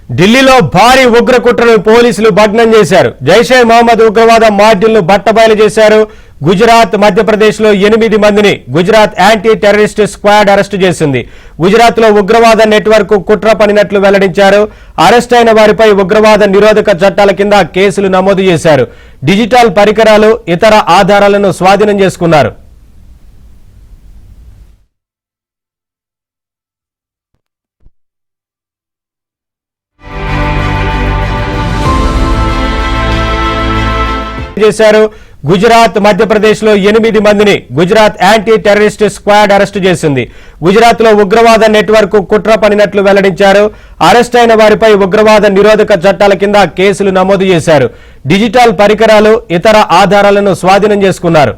ఢిల్లీలో భారీ ఉగ్ర కుట్రను పోలీసులు భగ్నం చేశారు. జైషే మహమ్మద్ ఉగ్రవాద మాడ్యూల్ను బట్టబయలు చేశారు. గుజరాత్, మధ్యప్రదేశ్ లో 8 మందిని Gujarat anti terrorist squad arrest చేసింది. గుజరాత్ లో ఉగ్రవాద నెట్వర్క్ కుట్ర పనినట్లు వెల్లడించారు. అరెస్ట్ అయిన వారిపై ఉగ్రవాద నిరోధక చట్టాల కింద కేసులు నమోదు చేశారు. డిజిటల్ పరికరాలు, ఇతర ఆధారాలను స్వాధీనం చేసుకున్నారు. గుజరాత్, మధ్యప్రదేశ్ లో 8 మందిని Gujarat anti terrorist squad arrest చేసింది. గుజరాత్ లో ఉగ్రవాద నెట్వర్క్ కుట్ర పనినట్లు వెల్లడించారు. అరెస్ట్ అయిన వారిపై ఉగ్రవాద నిరోధక చట్టాల కింద కేసులు నమోదు చేశారు. డిజిటల్ పరికరాలు, ఇతర ఆధారాలను స్వాధీనం చేసుకున్నారు.